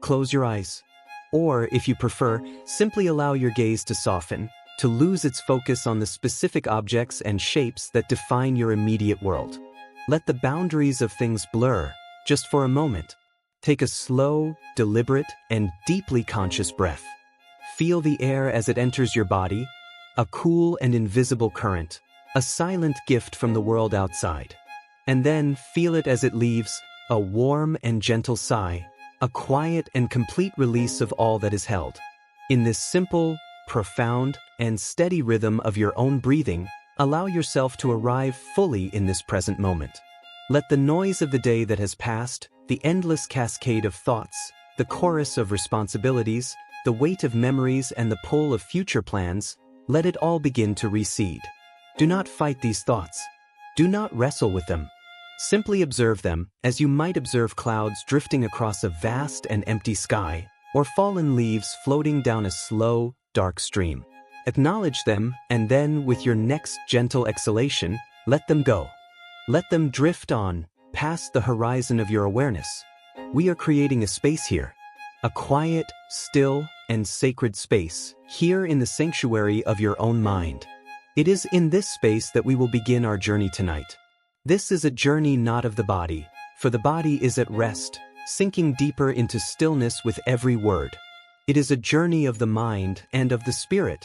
close your eyes. Or, if you prefer, simply allow your gaze to soften, to lose its focus on the specific objects and shapes that define your immediate world. Let the boundaries of things blur, just for a moment. Take a slow, deliberate, and deeply conscious breath. Feel the air as it enters your body, a cool and invisible current, a silent gift from the world outside. And then feel it as it leaves, a warm and gentle sigh, a quiet and complete release of all that is held. In this simple, profound, and steady rhythm of your own breathing, allow yourself to arrive fully in this present moment. Let the noise of the day that has passed, the endless cascade of thoughts, the chorus of responsibilities, the weight of memories and the pull of future plans, let it all begin to recede. Do not fight these thoughts. Do not wrestle with them. Simply observe them, as you might observe clouds drifting across a vast and empty sky, or fallen leaves floating down a slow, dark stream. Acknowledge them, and then, with your next gentle exhalation, let them go. Let them drift on, past the horizon of your awareness. We are creating a space here. A quiet, still, and sacred space, here in the sanctuary of your own mind. It is in this space that we will begin our journey tonight. This is a journey not of the body, for the body is at rest, sinking deeper into stillness with every word. It is a journey of the mind and of the spirit,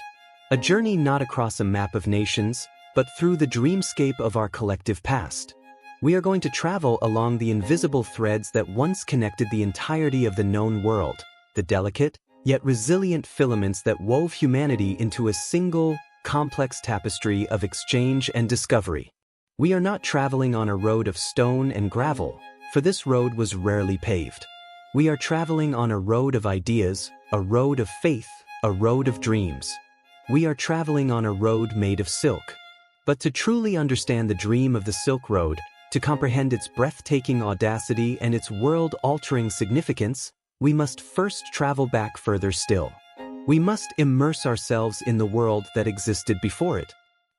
a journey not across a map of nations, but through the dreamscape of our collective past. We are going to travel along the invisible threads that once connected the entirety of the known world, the delicate, yet resilient filaments that wove humanity into a single, complex tapestry of exchange and discovery. We are not traveling on a road of stone and gravel, for this road was rarely paved. We are traveling on a road of ideas, a road of faith, a road of dreams. We are traveling on a road made of silk. But to truly understand the dream of the Silk Road, to comprehend its breathtaking audacity and its world-altering significance, we must first travel back further still. We must immerse ourselves in the world that existed before it.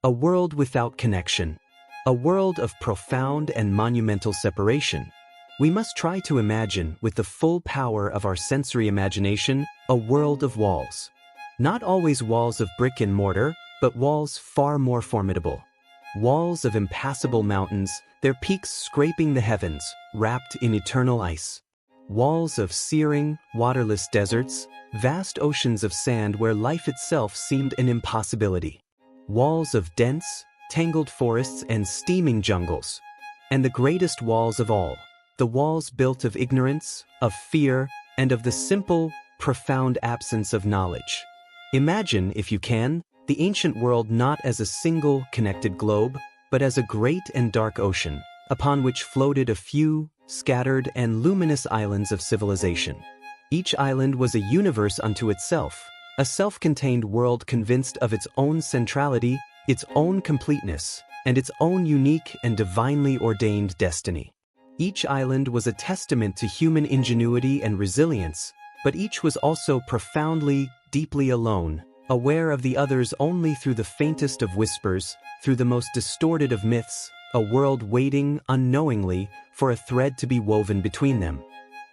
A world without connection. A world of profound and monumental separation. We must try to imagine, with the full power of our sensory imagination, a world of walls. Not always walls of brick and mortar, but walls far more formidable. Walls of impassable mountains, their peaks scraping the heavens, wrapped in eternal ice. Walls of searing, waterless deserts, vast oceans of sand where life itself seemed an impossibility. Walls of dense, tangled forests and steaming jungles. And the greatest walls of all, the walls built of ignorance, of fear, and of the simple, profound absence of knowledge. Imagine, if you can, the ancient world not as a single, connected globe, but as a great and dark ocean, upon which floated a few, scattered and luminous islands of civilization. Each island was a universe unto itself, a self-contained world convinced of its own centrality, its own completeness, and its own unique and divinely ordained destiny. Each island was a testament to human ingenuity and resilience, but each was also profoundly, deeply alone, aware of the others only through the faintest of whispers, through the most distorted of myths, a world waiting, unknowingly, for a thread to be woven between them.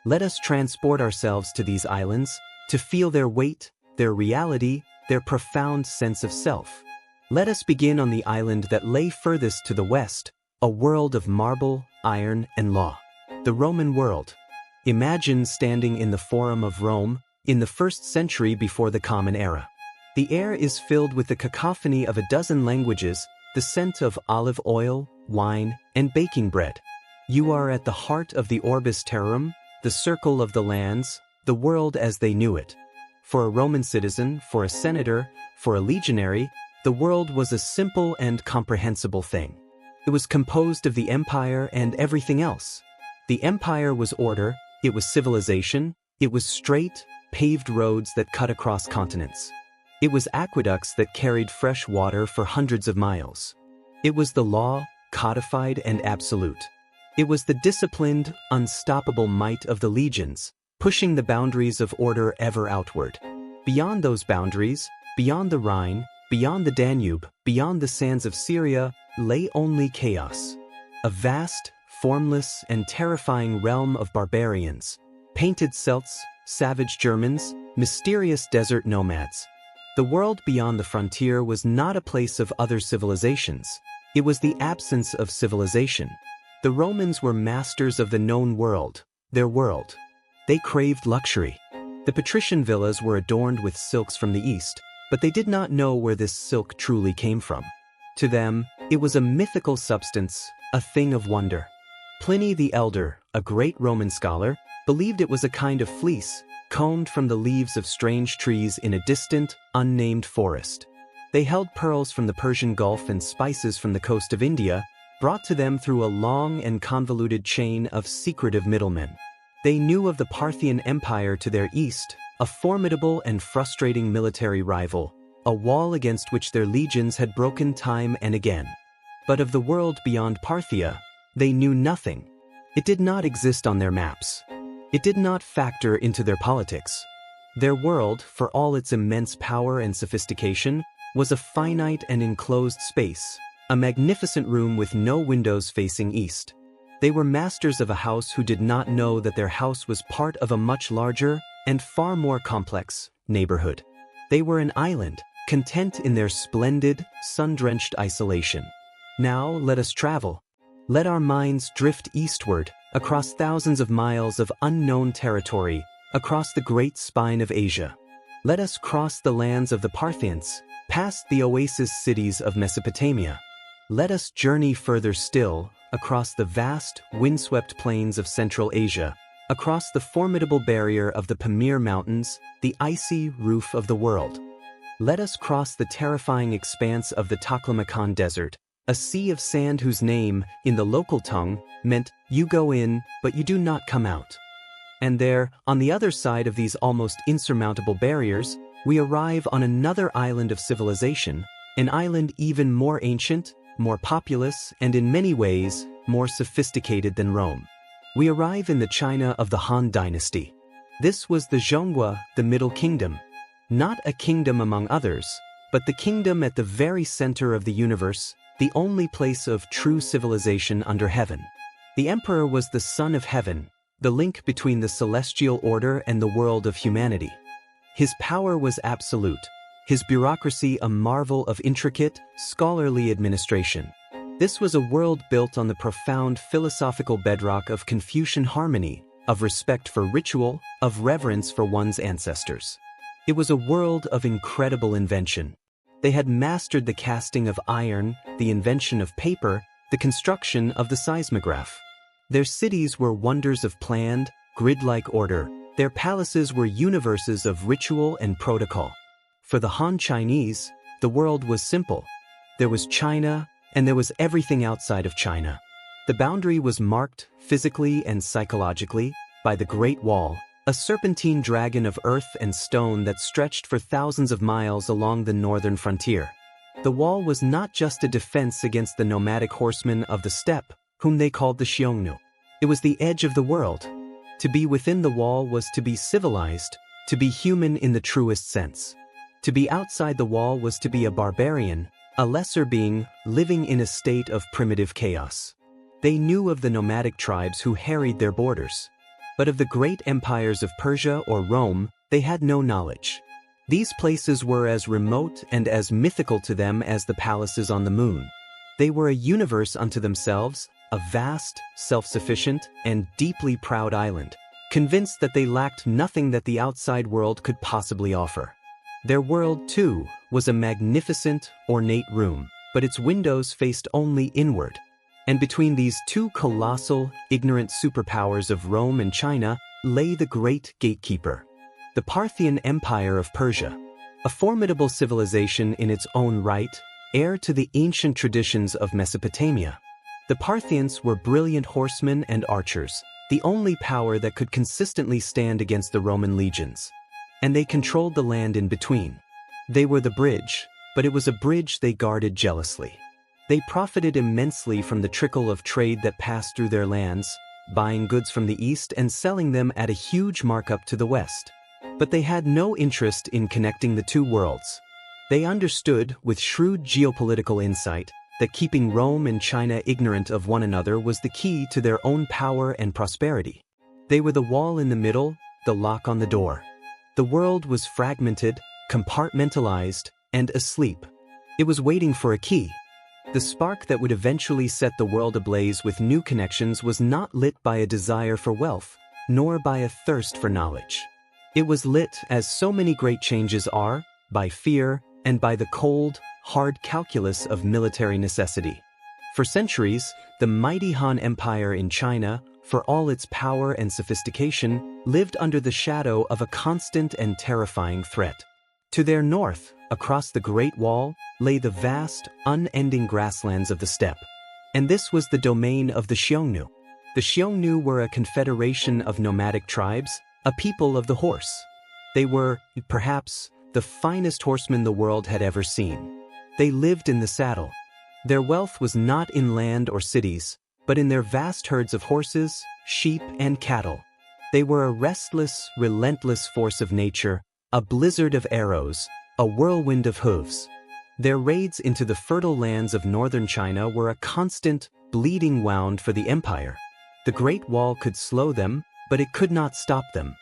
Let us transport ourselves to these islands, to feel their weight, their reality, their profound sense of self. Let us begin on the island that lay furthest to the west, a world of marble, iron, and law. The Roman world. Imagine standing in the Forum of Rome, in the 1st century before the Common Era. The air is filled with the cacophony of a dozen languages, the scent of olive oil, wine, and baking bread. You are at the heart of the Orbis Terrarum, the circle of the lands, the world as they knew it. For a Roman citizen, for a senator, for a legionary, the world was a simple and comprehensible thing. It was composed of the empire and everything else. The empire was order, it was civilization, it was straight, paved roads that cut across continents. It was aqueducts that carried fresh water for hundreds of miles. It was the law, codified and absolute. It was the disciplined, unstoppable might of the legions, pushing the boundaries of order ever outward. Beyond those boundaries, beyond the Rhine, beyond the Danube, beyond the sands of Syria, lay only chaos. A vast, formless, and terrifying realm of barbarians, painted Celts, savage Germans, mysterious desert nomads. The world beyond the frontier was not a place of other civilizations. It was the absence of civilization. The Romans were masters of the known world, their world. They craved luxury. The patrician villas were adorned with silks from the east, but they did not know where this silk truly came from. To them, it was a mythical substance, a thing of wonder. Pliny the Elder, a great Roman scholar, believed it was a kind of fleece, combed from the leaves of strange trees in a distant, unnamed forest. They held pearls from the Persian Gulf and spices from the coast of India, brought to them through a long and convoluted chain of secretive middlemen. They knew of the Parthian Empire to their east, a formidable and frustrating military rival, a wall against which their legions had broken time and again. But of the world beyond Parthia, they knew nothing. It did not exist on their maps. It did not factor into their politics. Their world, for all its immense power and sophistication, was a finite and enclosed space, a magnificent room with no windows facing east. They were masters of a house who did not know that their house was part of a much larger and far more complex neighborhood. They were an island, content in their splendid, sun-drenched isolation. Now let us travel. Let our minds drift eastward, across thousands of miles of unknown territory, across the great spine of Asia. Let us cross the lands of the Parthians, past the oasis cities of Mesopotamia. Let us journey further still, across the vast, windswept plains of Central Asia, across the formidable barrier of the Pamir Mountains, the icy roof of the world. Let us cross the terrifying expanse of the Taklamakan Desert, a sea of sand whose name, in the local tongue, meant, "You go in, but you do not come out." And there, on the other side of these almost insurmountable barriers, we arrive on another island of civilization, an island even more ancient, more populous, and in many ways, more sophisticated than Rome. We arrive in the China of the Han Dynasty. This was the Zhonghua, the Middle Kingdom. Not a kingdom among others, but the kingdom at the very center of the universe, the only place of true civilization under heaven. The emperor was the son of heaven, the link between the celestial order and the world of humanity. His power was absolute, his bureaucracy a marvel of intricate, scholarly administration. This was a world built on the profound philosophical bedrock of Confucian harmony, of respect for ritual, of reverence for one's ancestors. It was a world of incredible invention. They had mastered the casting of iron, the invention of paper, the construction of the seismograph. Their cities were wonders of planned, grid-like order. Their palaces were universes of ritual and protocol. For the Han Chinese, the world was simple. There was China, and there was everything outside of China. The boundary was marked, physically and psychologically, by the Great Wall, a serpentine dragon of earth and stone that stretched for thousands of miles along the northern frontier. The wall was not just a defense against the nomadic horsemen of the steppe, whom they called the Xiongnu. It was the edge of the world. To be within the wall was to be civilized, to be human in the truest sense. To be outside the wall was to be a barbarian, a lesser being, living in a state of primitive chaos. They knew of the nomadic tribes who harried their borders. But of the great empires of Persia or Rome, they had no knowledge. These places were as remote and as mythical to them as the palaces on the moon. They were a universe unto themselves, a vast, self-sufficient, and deeply proud island, convinced that they lacked nothing that the outside world could possibly offer. Their world, too, was a magnificent, ornate room, but its windows faced only inward. And between these two colossal, ignorant superpowers of Rome and China lay the great gatekeeper, the Parthian Empire of Persia, a formidable civilization in its own right, heir to the ancient traditions of Mesopotamia. The Parthians were brilliant horsemen and archers, the only power that could consistently stand against the Roman legions. And they controlled the land in between. They were the bridge, but it was a bridge they guarded jealously. They profited immensely from the trickle of trade that passed through their lands, buying goods from the east and selling them at a huge markup to the west. But they had no interest in connecting the two worlds. They understood, with shrewd geopolitical insight, that keeping Rome and China ignorant of one another was the key to their own power and prosperity. They were the wall in the middle, the lock on the door. The world was fragmented, compartmentalized, and asleep. It was waiting for a key. The spark that would eventually set the world ablaze with new connections was not lit by a desire for wealth, nor by a thirst for knowledge. It was lit, as so many great changes are, by fear and by the cold, hard calculus of military necessity. For centuries, the mighty Han Empire in China, for all its power and sophistication, lived under the shadow of a constant and terrifying threat. To their north, across the Great Wall, lay the vast, unending grasslands of the steppe. And this was the domain of the Xiongnu. The Xiongnu were a confederation of nomadic tribes, a people of the horse. They were, perhaps, the finest horsemen the world had ever seen. They lived in the saddle. Their wealth was not in land or cities, but in their vast herds of horses, sheep, and cattle. They were a restless, relentless force of nature, a blizzard of arrows, a whirlwind of hooves. Their raids into the fertile lands of northern China were a constant, bleeding wound for the empire. The Great Wall could slow them, but it could not stop them.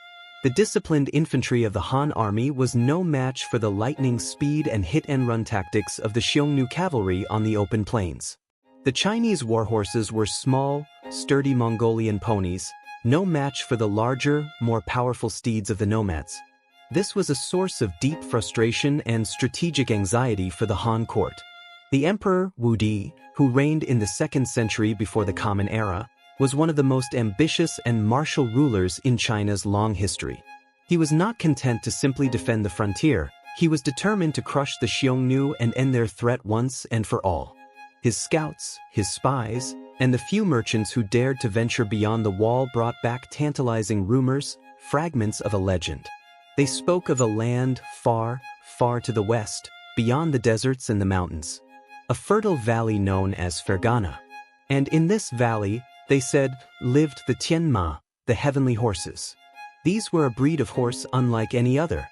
The disciplined infantry of the Han army was no match for the lightning speed and hit-and-run tactics of the Xiongnu cavalry on the open plains. The Chinese warhorses were small, sturdy Mongolian ponies, no match for the larger, more powerful steeds of the nomads. This was a source of deep frustration and strategic anxiety for the Han court. The Emperor Wu Di, who reigned in the 2nd century before the Common Era, was one of the most ambitious and martial rulers in China's long history. He was not content to simply defend the frontier. He was determined to crush the Xiongnu and end their threat once and for all. His scouts, his spies, and the few merchants who dared to venture beyond the wall brought back tantalizing rumors, fragments of a legend. They spoke of a land far, far to the west, beyond the deserts and the mountains. A fertile valley known as Fergana. And in this valley, they said, lived the Tianma, the heavenly horses. These were a breed of horse unlike any other.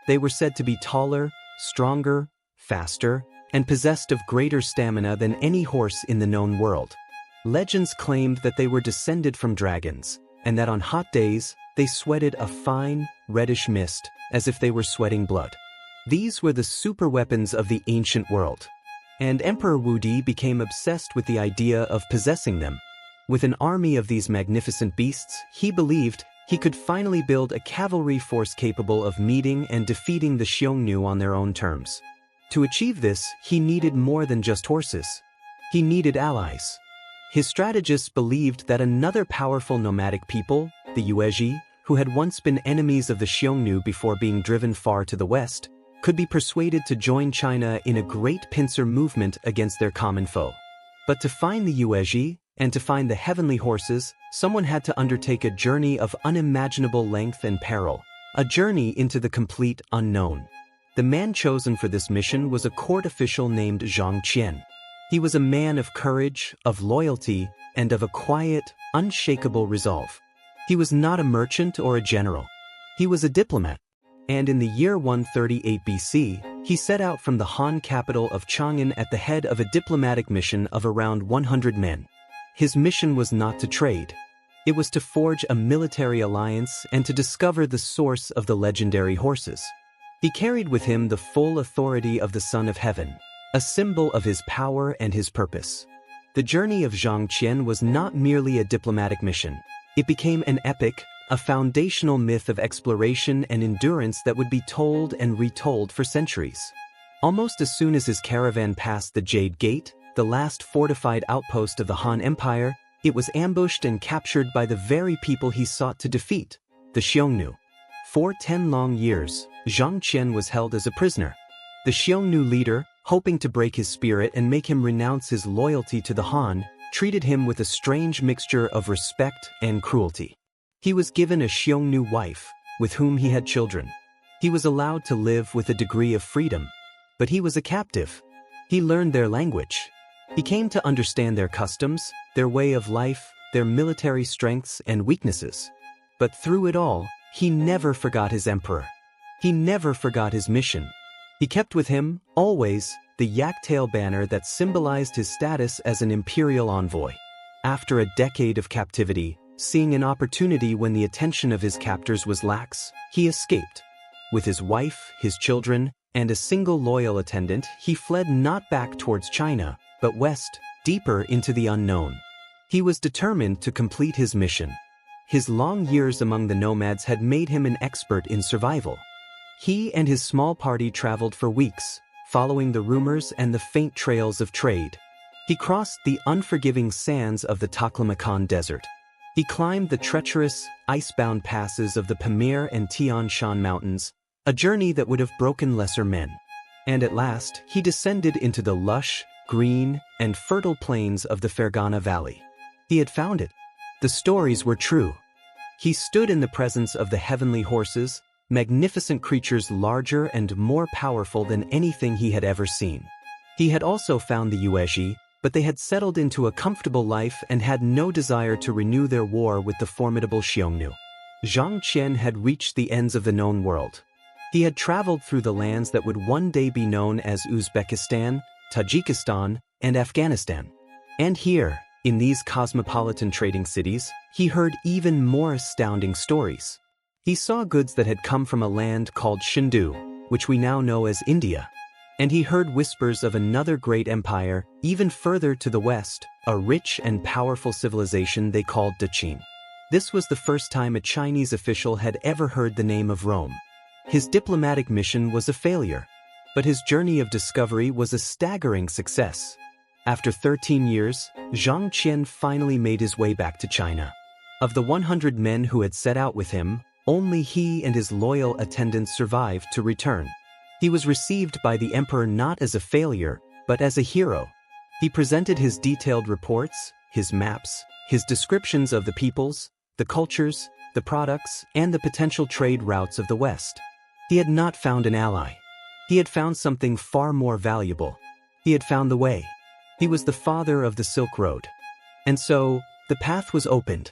They were said to be taller, stronger, faster, and possessed of greater stamina than any horse in the known world. Legends claimed that they were descended from dragons, and that on hot days, they sweated a fine, reddish mist, as if they were sweating blood. These were the superweapons of the ancient world. And Emperor Wu Di became obsessed with the idea of possessing them. With an army of these magnificent beasts, he believed he could finally build a cavalry force capable of meeting and defeating the Xiongnu on their own terms. To achieve this, he needed more than just horses. He needed allies. His strategists believed that another powerful nomadic people, the Yuezhi, who had once been enemies of the Xiongnu before being driven far to the west, could be persuaded to join China in a great pincer movement against their common foe. But to find the Yuezhi, and to find the heavenly horses, someone had to undertake a journey of unimaginable length and peril, a journey into the complete unknown. The man chosen for this mission was a court official named Zhang Qian. He was a man of courage, of loyalty, and of a quiet, unshakable resolve. He was not a merchant or a general. He was a diplomat. And in the year 138 BC, he set out from the Han capital of Chang'an at the head of a diplomatic mission of around 100 men. His mission was not to trade. It was to forge a military alliance and to discover the source of the legendary horses. He carried with him the full authority of the Son of Heaven, a symbol of his power and his purpose. The journey of Zhang Qian was not merely a diplomatic mission. It became an epic, a foundational myth of exploration and endurance that would be told and retold for centuries. Almost as soon as his caravan passed the Jade Gate, the last fortified outpost of the Han Empire, it was ambushed and captured by the very people he sought to defeat, the Xiongnu. For 10 long years, Zhang Qian was held as a prisoner. The Xiongnu leader, hoping to break his spirit and make him renounce his loyalty to the Han, treated him with a strange mixture of respect and cruelty. He was given a Xiongnu wife, with whom he had children. He was allowed to live with a degree of freedom. But he was a captive. He learned their language. He came to understand their customs, their way of life, their military strengths and weaknesses. But through it all, he never forgot his emperor. He never forgot his mission. He kept with him, always, the yak-tail banner that symbolized his status as an imperial envoy. After a decade of captivity, Seeing an opportunity when the attention of his captors was lax, he escaped. With his wife, his children, and a single loyal attendant, he fled not back towards China, but west, deeper into the unknown. He was determined to complete his mission. His long years among the nomads had made him an expert in survival. He and his small party traveled for weeks, following the rumors and the faint trails of trade. He crossed the unforgiving sands of the Taklamakan Desert. He climbed the treacherous, ice-bound passes of the Pamir and Tian Shan Mountains, a journey that would have broken lesser men. And at last, he descended into the lush, green, and fertile plains of the Fergana Valley. He had found it. The stories were true. He stood in the presence of the heavenly horses, magnificent creatures larger and more powerful than anything he had ever seen. He had also found the Yuezhi, but they had settled into a comfortable life and had no desire to renew their war with the formidable Xiongnu. Zhang Qian had reached the ends of the known world. He had traveled through the lands that would one day be known as Uzbekistan, Tajikistan, and Afghanistan. And here, in these cosmopolitan trading cities, he heard even more astounding stories. He saw goods that had come from a land called Shindu, which we now know as India. And he heard whispers of another great empire, even further to the west, a rich and powerful civilization they called Daqin. This was the first time a Chinese official had ever heard the name of Rome. His diplomatic mission was a failure, but his journey of discovery was a staggering success. After 13 years, Zhang Qian finally made his way back to China. Of the 100 men who had set out with him, only he and his loyal attendants survived to return. He was received by the emperor not as a failure, but as a hero. He presented his detailed reports, his maps, his descriptions of the peoples, the cultures, the products, and the potential trade routes of the West. He had not found an ally. He had found something far more valuable. He had found the way. He was the father of the Silk Road. And so, the path was opened.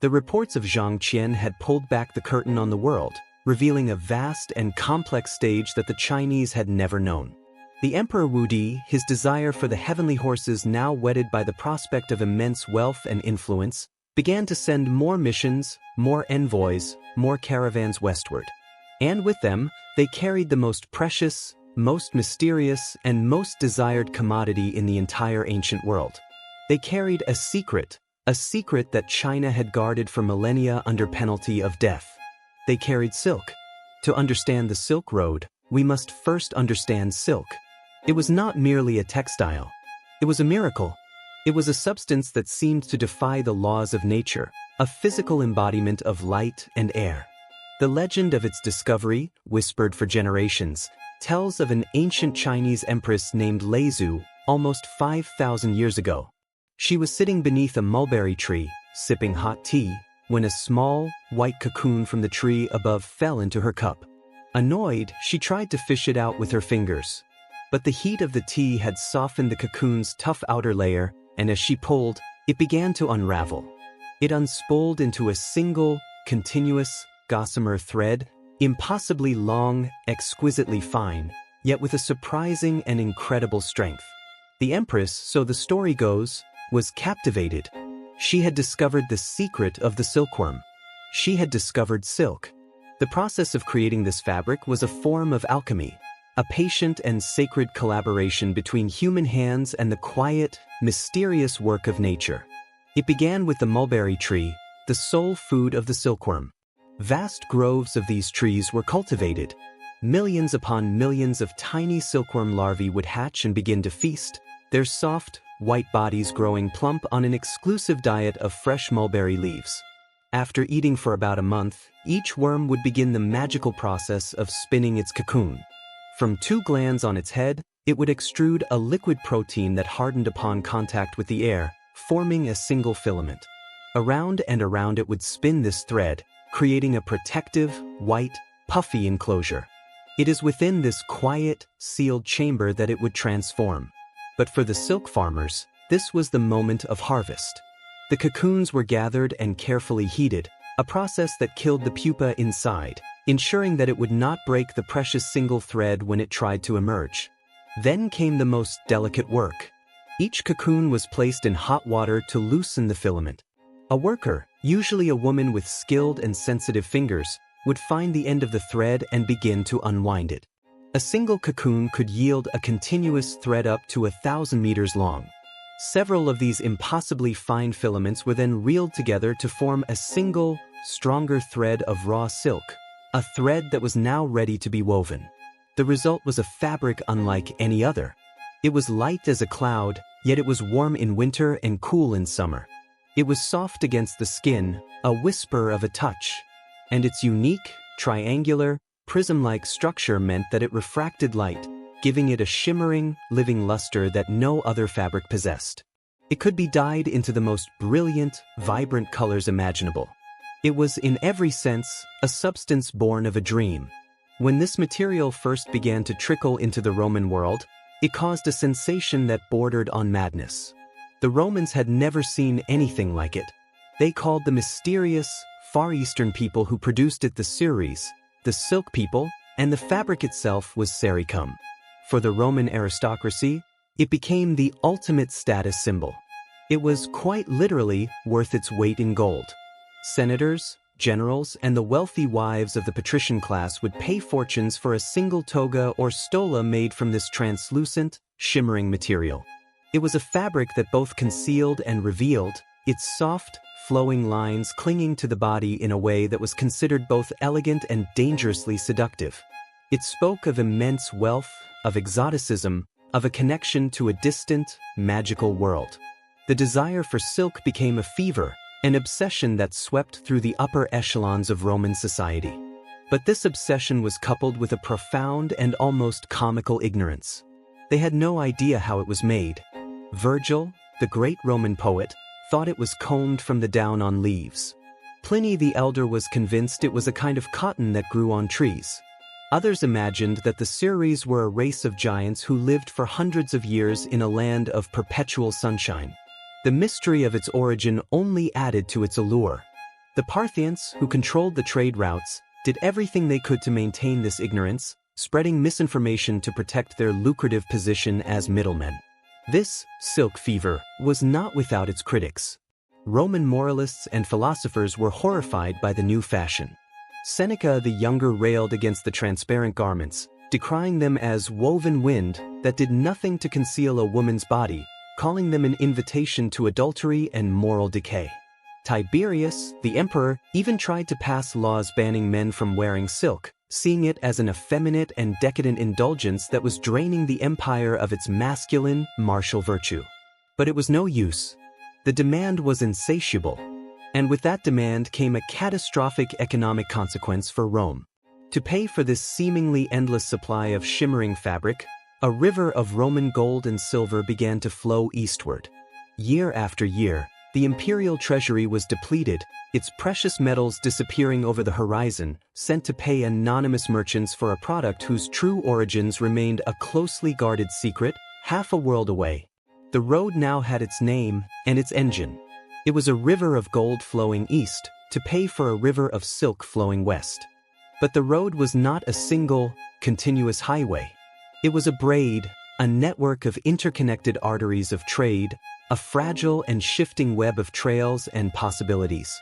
The reports of Zhang Qian had pulled back the curtain on the world, revealing a vast and complex stage that the Chinese had never known. The Emperor Wudi, his desire for the heavenly horses now whetted by the prospect of immense wealth and influence, began to send more missions, more envoys, more caravans westward. And with them, they carried the most precious, most mysterious, and most desired commodity in the entire ancient world. They carried a secret that China had guarded for millennia under penalty of death. They carried silk. To understand the Silk Road, we must first understand silk. It was not merely a textile. It was a miracle. It was a substance that seemed to defy the laws of nature, a physical embodiment of light and air. The legend of its discovery, whispered for generations, tells of an ancient Chinese empress named Leizu, almost 5,000 years ago. She was sitting beneath a mulberry tree, sipping hot tea, when a small, white cocoon from the tree above fell into her cup. Annoyed, she tried to fish it out with her fingers. But the heat of the tea had softened the cocoon's tough outer layer, and as she pulled, it began to unravel. It unspooled into a single, continuous, gossamer thread, impossibly long, exquisitely fine, yet with a surprising and incredible strength. The empress, so the story goes, was captivated. She had discovered the secret of the silkworm. She had discovered silk. The process of creating this fabric was a form of alchemy, a patient and sacred collaboration between human hands and the quiet, mysterious work of nature. It began with the mulberry tree, the sole food of the silkworm. Vast groves of these trees were cultivated. Millions upon millions of tiny silkworm larvae would hatch and begin to feast, their soft, white bodies growing plump on an exclusive diet of fresh mulberry leaves. After eating for about a month, each worm would begin the magical process of spinning its cocoon. From 2 glands on its head, it would extrude a liquid protein that hardened upon contact with the air, forming a single filament. Around and around it would spin this thread, creating a protective, white, puffy enclosure. It is within this quiet, sealed chamber that it would transform. But for the silk farmers, this was the moment of harvest. The cocoons were gathered and carefully heated, a process that killed the pupa inside, ensuring that it would not break the precious single thread when it tried to emerge. Then came the most delicate work. Each cocoon was placed in hot water to loosen the filament. A worker, usually a woman with skilled and sensitive fingers, would find the end of the thread and begin to unwind it. A single cocoon could yield a continuous thread up to 1,000 meters long. Several of these impossibly fine filaments were then reeled together to form a single, stronger thread of raw silk, a thread that was now ready to be woven. The result was a fabric unlike any other. It was light as a cloud, yet it was warm in winter and cool in summer. It was soft against the skin, a whisper of a touch. And its unique, triangular, prism-like structure meant that it refracted light, giving it a shimmering, living luster that no other fabric possessed. It could be dyed into the most brilliant, vibrant colors imaginable. It was, in every sense, a substance born of a dream. When this material first began to trickle into the Roman world, it caused a sensation that bordered on madness. The Romans had never seen anything like it. They called the mysterious, Far Eastern people who produced it the Ceres, the silk people, and the fabric itself was sericum. For the Roman aristocracy, it became the ultimate status symbol. It was quite literally worth its weight in gold. Senators, generals, and the wealthy wives of the patrician class would pay fortunes for a single toga or stola made from this translucent, shimmering material. It was a fabric that both concealed and revealed, its soft, flowing lines clinging to the body in a way that was considered both elegant and dangerously seductive. It spoke of immense wealth, of exoticism, of a connection to a distant, magical world. The desire for silk became a fever, an obsession that swept through the upper echelons of Roman society. But this obsession was coupled with a profound and almost comical ignorance. They had no idea how it was made. Virgil, the great Roman poet, thought it was combed from the down on leaves. Pliny the Elder was convinced it was a kind of cotton that grew on trees. Others imagined that the Ceres were a race of giants who lived for hundreds of years in a land of perpetual sunshine. The mystery of its origin only added to its allure. The Parthians, who controlled the trade routes, did everything they could to maintain this ignorance, spreading misinformation to protect their lucrative position as middlemen. This silk fever was not without its critics. Roman moralists and philosophers were horrified by the new fashion. Seneca the Younger railed against the transparent garments, decrying them as woven wind that did nothing to conceal a woman's body, calling them an invitation to adultery and moral decay. Tiberius, the emperor, even tried to pass laws banning men from wearing silk, seeing it as an effeminate and decadent indulgence that was draining the empire of its masculine, martial virtue. But it was no use. The demand was insatiable. And with that demand came a catastrophic economic consequence for Rome. To pay for this seemingly endless supply of shimmering fabric, a river of Roman gold and silver began to flow eastward. Year after year, the imperial treasury was depleted, its precious metals disappearing over the horizon, sent to pay anonymous merchants for a product whose true origins remained a closely guarded secret, half a world away. The road now had its name and its engine. It was a river of gold flowing east, to pay for a river of silk flowing west. But the road was not a single, continuous highway. It was a braid, a network of interconnected arteries of trade, a fragile and shifting web of trails and possibilities.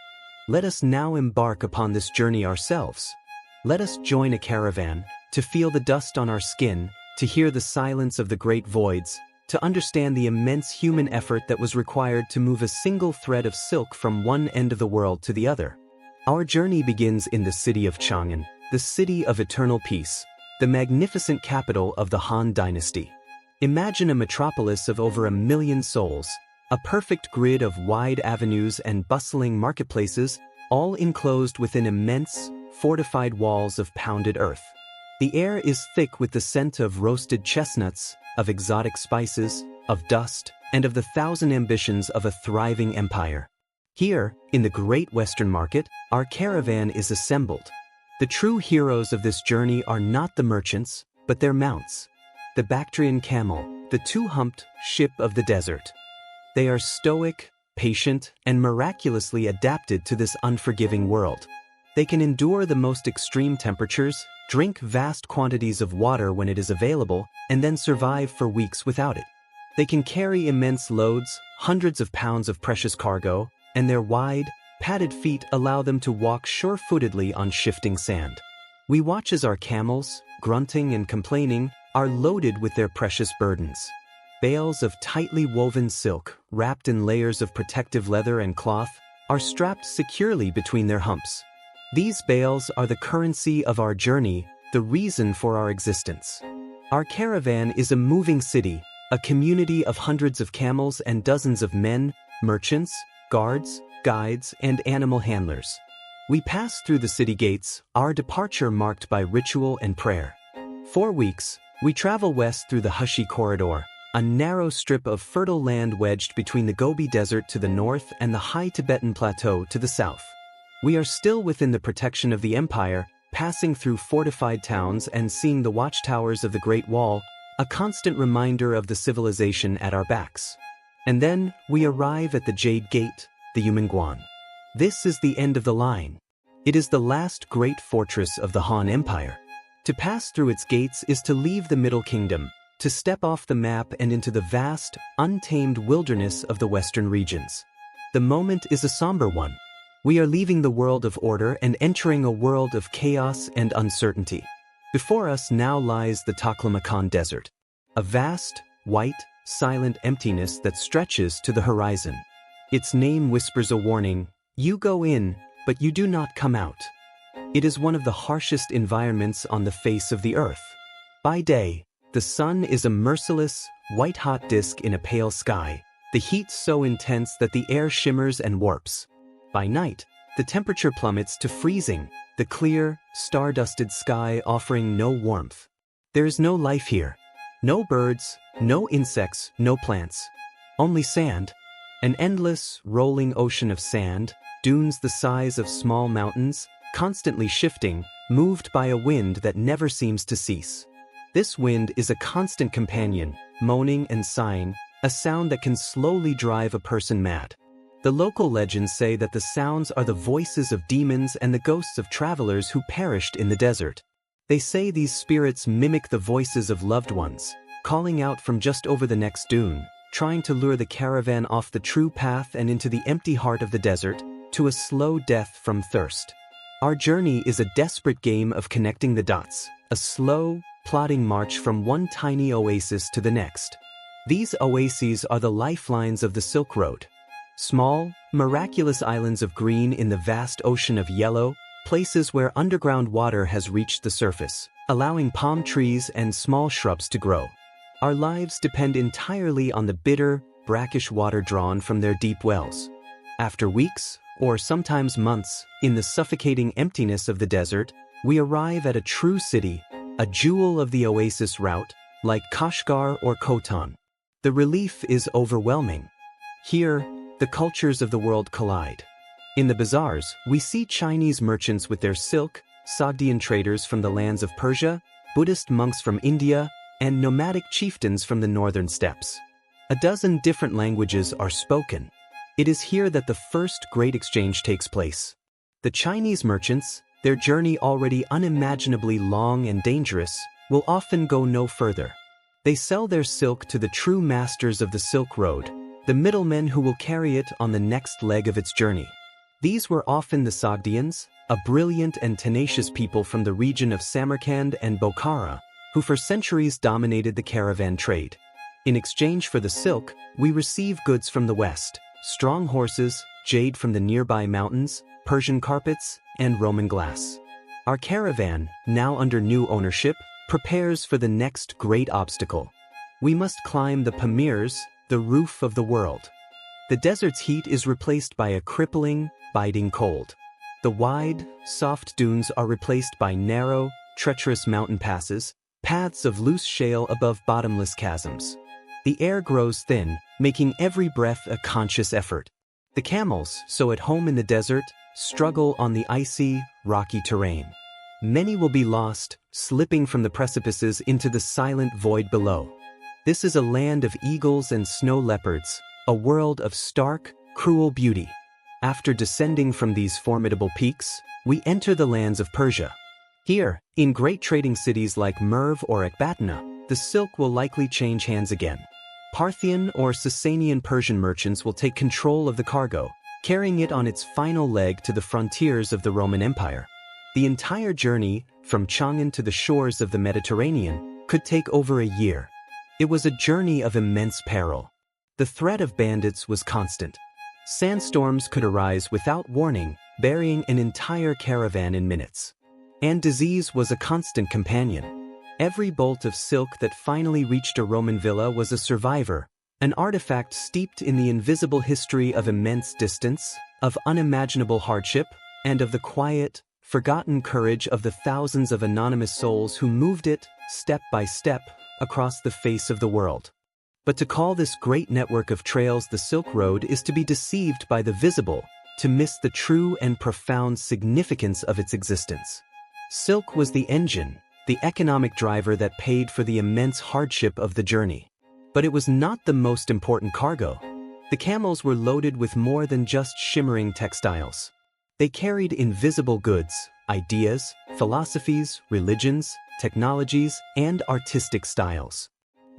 Let us now embark upon this journey ourselves. Let us join a caravan, to feel the dust on our skin, to hear the silence of the great voids, to understand the immense human effort that was required to move a single thread of silk from one end of the world to the other. Our journey begins in the city of Chang'an, the city of eternal peace, the magnificent capital of the Han Dynasty. Imagine a metropolis of over 1 million souls, a perfect grid of wide avenues and bustling marketplaces, all enclosed within immense, fortified walls of pounded earth. The air is thick with the scent of roasted chestnuts, of exotic spices, of dust, and of the 1,000 ambitions of a thriving empire. Here, in the great Western market, our caravan is assembled. The true heroes of this journey are not the merchants, but their mounts. The Bactrian camel, the two-humped ship of the desert. They are stoic, patient, and miraculously adapted to this unforgiving world. They can endure the most extreme temperatures, drink vast quantities of water when it is available, and then survive for weeks without it. They can carry immense loads, hundreds of pounds of precious cargo, and their wide, padded feet allow them to walk sure-footedly on shifting sand. We watch as our camels, grunting and complaining, are loaded with their precious burdens. Bales of tightly woven silk, wrapped in layers of protective leather and cloth, are strapped securely between their humps. These bales are the currency of our journey, the reason for our existence. Our caravan is a moving city, a community of hundreds of camels and dozens of men, merchants, guards, guides, and animal handlers. We pass through the city gates, our departure marked by ritual and prayer. 4 weeks, we travel west through the Hushy Corridor, a narrow strip of fertile land wedged between the Gobi Desert to the north and the high Tibetan Plateau to the south. We are still within the protection of the empire, passing through fortified towns and seeing the watchtowers of the Great Wall, a constant reminder of the civilization at our backs. And then, we arrive at the Jade Gate, the Yumenguan. This is the end of the line. It is the last great fortress of the Han Empire. To pass through its gates is to leave the Middle Kingdom, to step off the map and into the vast, untamed wilderness of the western regions. The moment is a somber one. We are leaving the world of order and entering a world of chaos and uncertainty. Before us now lies the Taklamakan Desert, a vast, white, silent emptiness that stretches to the horizon. Its name whispers a warning: you go in, but you do not come out. It is one of the harshest environments on the face of the earth. By day, the sun is a merciless, white-hot disk in a pale sky, the heat so intense that the air shimmers and warps. By night, the temperature plummets to freezing, the clear, star-dusted sky offering no warmth. There is no life here. No birds, no insects, no plants. Only sand. An endless, rolling ocean of sand, dunes the size of small mountains, constantly shifting, moved by a wind that never seems to cease. This wind is a constant companion, moaning and sighing, a sound that can slowly drive a person mad. The local legends say that the sounds are the voices of demons and the ghosts of travelers who perished in the desert. They say these spirits mimic the voices of loved ones, calling out from just over the next dune, trying to lure the caravan off the true path and into the empty heart of the desert, to a slow death from thirst. Our journey is a desperate game of connecting the dots, a slow, plodding march from one tiny oasis to the next. These oases are the lifelines of the Silk Road. Small, miraculous islands of green in the vast ocean of yellow, places where underground water has reached the surface, allowing palm trees and small shrubs to grow. Our lives depend entirely on the bitter, brackish water drawn from their deep wells. After weeks, or sometimes months, in the suffocating emptiness of the desert, we arrive at a true city, a jewel of the oasis route, like Kashgar or Khotan. The relief is overwhelming. Here, the cultures of the world collide. In the bazaars, we see Chinese merchants with their silk, Sogdian traders from the lands of Persia, Buddhist monks from India, and nomadic chieftains from the northern steppes. A dozen different languages are spoken. It is here that the first great exchange takes place. The Chinese merchants, their journey already unimaginably long and dangerous, will often go no further. They sell their silk to the true masters of the Silk Road, the middlemen who will carry it on the next leg of its journey. These were often the Sogdians, a brilliant and tenacious people from the region of Samarkand and Bokhara, who for centuries dominated the caravan trade. In exchange for the silk, we receive goods from the west: strong horses, jade from the nearby mountains, Persian carpets, and Roman glass. Our caravan, now under new ownership, prepares for the next great obstacle. We must climb the Pamirs, the roof of the world. The desert's heat is replaced by a crippling, biting cold. The wide, soft dunes are replaced by narrow, treacherous mountain passes, paths of loose shale above bottomless chasms. The air grows thin, making every breath a conscious effort. The camels, so at home in the desert, struggle on the icy, rocky terrain. Many will be lost, slipping from the precipices into the silent void below. This is a land of eagles and snow leopards, a world of stark, cruel beauty. After descending from these formidable peaks, we enter the lands of Persia. Here, in great trading cities like Merv or Ekbatana, the silk will likely change hands again. Parthian or Sasanian Persian merchants will take control of the cargo, carrying it on its final leg to the frontiers of the Roman Empire. The entire journey, from Chang'an to the shores of the Mediterranean, could take over a year. It was a journey of immense peril. The threat of bandits was constant. Sandstorms could arise without warning, burying an entire caravan in minutes. And disease was a constant companion. Every bolt of silk that finally reached a Roman villa was a survivor, an artifact steeped in the invisible history of immense distance, of unimaginable hardship, and of the quiet, forgotten courage of the thousands of anonymous souls who moved it, step by step, across the face of the world. But to call this great network of trails the Silk Road is to be deceived by the visible, to miss the true and profound significance of its existence. Silk was the engine, the economic driver that paid for the immense hardship of the journey. But it was not the most important cargo. The camels were loaded with more than just shimmering textiles. They carried invisible goods, ideas, philosophies, religions, technologies, and artistic styles.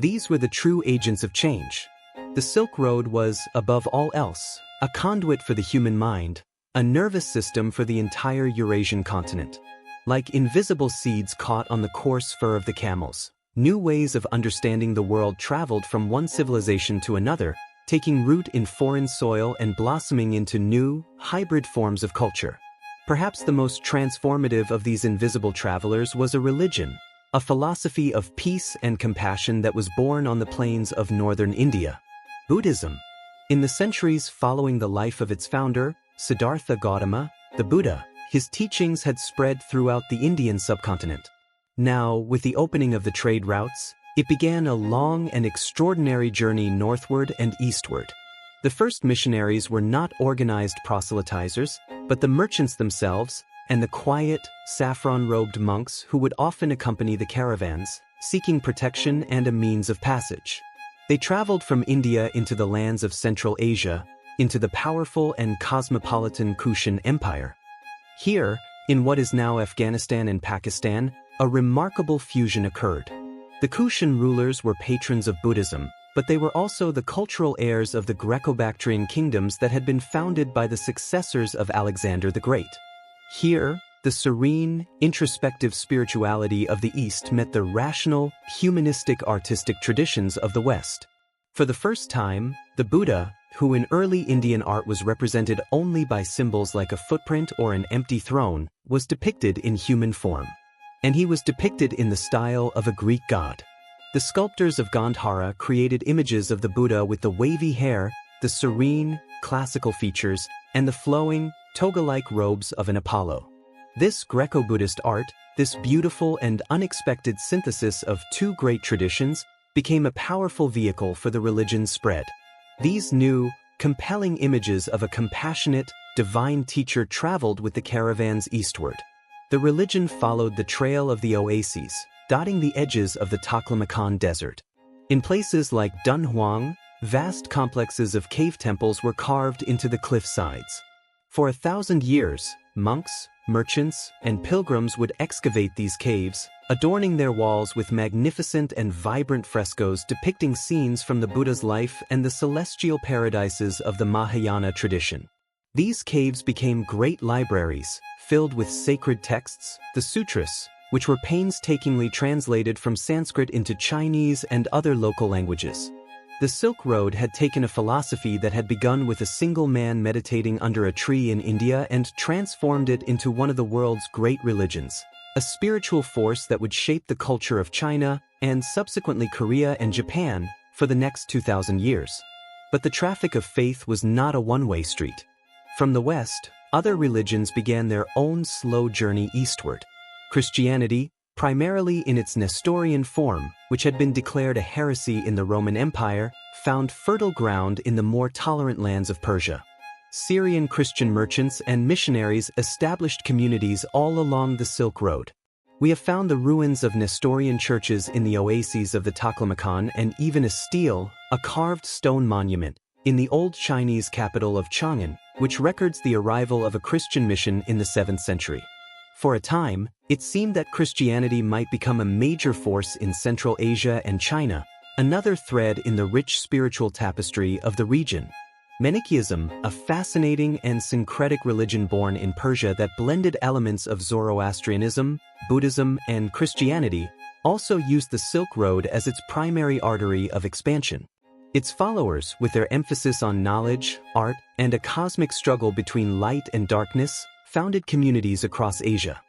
These were the true agents of change. The Silk Road was, above all else, a conduit for the human mind, a nervous system for the entire Eurasian continent. Like invisible seeds caught on the coarse fur of the camels, new ways of understanding the world traveled from one civilization to another, taking root in foreign soil and blossoming into new, hybrid forms of culture. Perhaps the most transformative of these invisible travelers was a religion, a philosophy of peace and compassion that was born on the plains of northern India. Buddhism. In the centuries following the life of its founder, Siddhartha Gautama, the Buddha, his teachings had spread throughout the Indian subcontinent. Now, with the opening of the trade routes, it began a long and extraordinary journey northward and eastward. The first missionaries were not organized proselytizers, but the merchants themselves, and the quiet, saffron-robed monks who would often accompany the caravans, seeking protection and a means of passage. They traveled from India into the lands of Central Asia, into the powerful and cosmopolitan Kushan Empire. Here, in what is now Afghanistan and Pakistan, a remarkable fusion occurred. The Kushan rulers were patrons of Buddhism, but they were also the cultural heirs of the Greco-Bactrian kingdoms that had been founded by the successors of Alexander the Great. Here, the serene, introspective spirituality of the East met the rational, humanistic artistic traditions of the West. For the first time, the Buddha, who in early Indian art was represented only by symbols like a footprint or an empty throne, was depicted in human form. And he was depicted in the style of a Greek god. The sculptors of Gandhara created images of the Buddha with the wavy hair, the serene, classical features, and the flowing, toga-like robes of an Apollo. This Greco-Buddhist art, this beautiful and unexpected synthesis of two great traditions, became a powerful vehicle for the religion's spread. These new, compelling images of a compassionate, divine teacher traveled with the caravans eastward. The religion followed the trail of the oases, dotting the edges of the Taklamakan Desert. In places like Dunhuang, vast complexes of cave temples were carved into the cliff sides. For 1,000 years, monks, merchants, and pilgrims would excavate these caves, adorning their walls with magnificent and vibrant frescoes depicting scenes from the Buddha's life and the celestial paradises of the Mahayana tradition. These caves became great libraries, filled with sacred texts, the sutras, which were painstakingly translated from Sanskrit into Chinese and other local languages. The Silk Road had taken a philosophy that had begun with a single man meditating under a tree in India and transformed it into one of the world's great religions, a spiritual force that would shape the culture of China and subsequently Korea and Japan for the next 2,000 years. But the traffic of faith was not a one-way street. From the West, other religions began their own slow journey eastward. Christianity, primarily in its Nestorian form, which had been declared a heresy in the Roman Empire, found fertile ground in the more tolerant lands of Persia. Syrian Christian merchants and missionaries established communities all along the Silk Road. We have found the ruins of Nestorian churches in the oases of the Taklamakan and even a carved stone monument, in the old Chinese capital of Chang'an, which records the arrival of a Christian mission in the 7th century. For a time, it seemed that Christianity might become a major force in Central Asia and China, another thread in the rich spiritual tapestry of the region. Manichaeism, a fascinating and syncretic religion born in Persia that blended elements of Zoroastrianism, Buddhism, and Christianity, also used the Silk Road as its primary artery of expansion. Its followers, with their emphasis on knowledge, art, and a cosmic struggle between light and darkness, founded communities across Asia.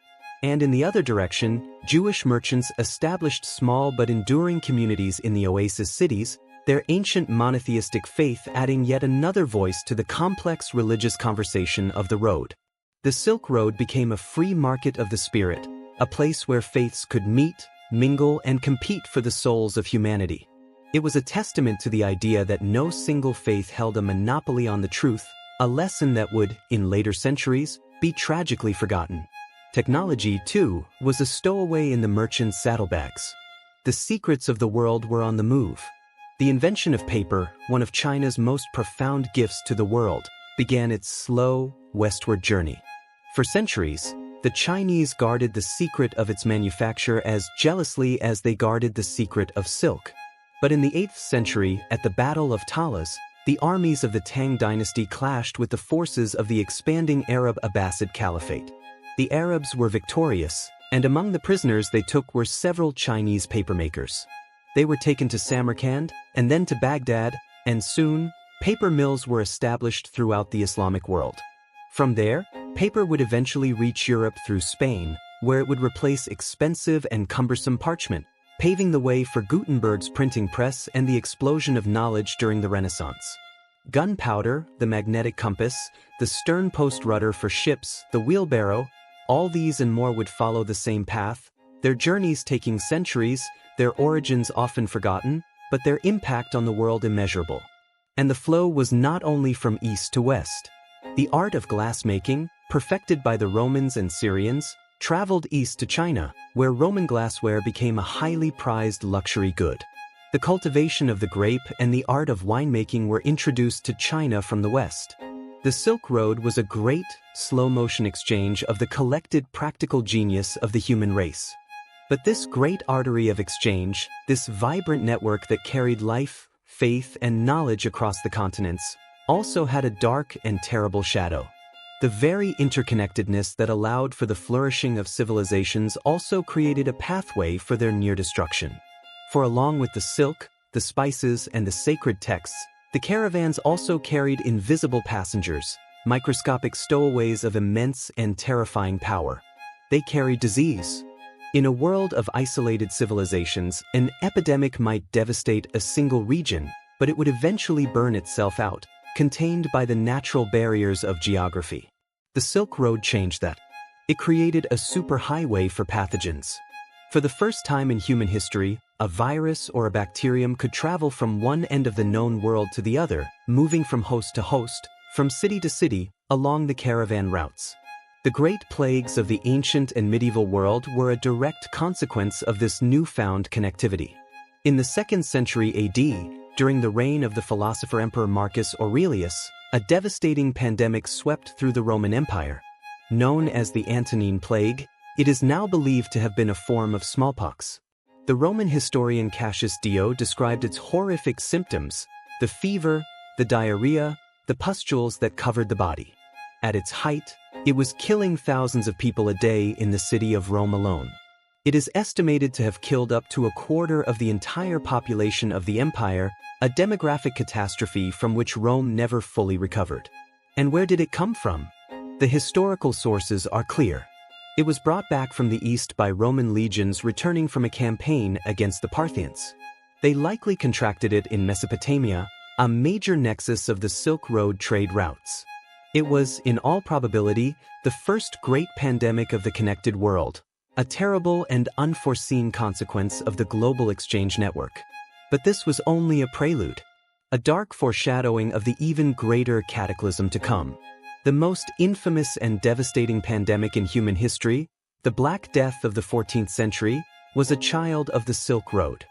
And in the other direction, Jewish merchants established small but enduring communities in the oasis cities, their ancient monotheistic faith adding yet another voice to the complex religious conversation of the road. The Silk Road became a free market of the spirit, a place where faiths could meet, mingle, and compete for the souls of humanity. It was a testament to the idea that no single faith held a monopoly on the truth, a lesson that would, in later centuries, be tragically forgotten. Technology, too, was a stowaway in the merchants' saddlebags. The secrets of the world were on the move. The invention of paper, one of China's most profound gifts to the world, began its slow, westward journey. For centuries, the Chinese guarded the secret of its manufacture as jealously as they guarded the secret of silk. But in the 8th century, at the Battle of Talas, the armies of the Tang dynasty clashed with the forces of the expanding Arab Abbasid Caliphate. The Arabs were victorious, and among the prisoners they took were several Chinese papermakers. They were taken to Samarkand, and then to Baghdad, and soon, paper mills were established throughout the Islamic world. From there, paper would eventually reach Europe through Spain, where it would replace expensive and cumbersome parchment, paving the way for Gutenberg's printing press and the explosion of knowledge during the Renaissance. Gunpowder, the magnetic compass, the stern post rudder for ships, the wheelbarrow, all these and more would follow the same path, their journeys taking centuries, their origins often forgotten, but their impact on the world immeasurable. And the flow was not only from east to west. The art of glassmaking, perfected by the Romans and Syrians, traveled east to China, where Roman glassware became a highly prized luxury good. The cultivation of the grape and the art of winemaking were introduced to China from the west. The Silk Road was a great, slow-motion exchange of the collected practical genius of the human race. But this great artery of exchange, this vibrant network that carried life, faith, and knowledge across the continents, also had a dark and terrible shadow. The very interconnectedness that allowed for the flourishing of civilizations also created a pathway for their near destruction. For along with the silk, the spices, and the sacred texts, the caravans also carried invisible passengers, microscopic stowaways of immense and terrifying power. They carried disease. In a world of isolated civilizations, an epidemic might devastate a single region, but it would eventually burn itself out, contained by the natural barriers of geography. The Silk Road changed that. It created a superhighway for pathogens. For the first time in human history, a virus or a bacterium could travel from one end of the known world to the other, moving from host to host, from city to city, along the caravan routes. The great plagues of the ancient and medieval world were a direct consequence of this newfound connectivity. In the 2nd century AD, during the reign of the philosopher Emperor Marcus Aurelius, a devastating pandemic swept through the Roman Empire. Known as the Antonine Plague, it is now believed to have been a form of smallpox. The Roman historian Cassius Dio described its horrific symptoms: the fever, the diarrhea, the pustules that covered the body. At its height, it was killing thousands of people a day in the city of Rome alone. It is estimated to have killed up to a quarter of the entire population of the empire, a demographic catastrophe from which Rome never fully recovered. And where did it come from? The historical sources are clear. It was brought back from the east by Roman legions returning from a campaign against the Parthians. They likely contracted it in Mesopotamia, a major nexus of the Silk Road trade routes. It was, in all probability, the first great pandemic of the connected world, a terrible and unforeseen consequence of the global exchange network. But this was only a prelude, a dark foreshadowing of the even greater cataclysm to come. The most infamous and devastating pandemic in human history, the Black Death of the 14th century, was a child of the Silk Road.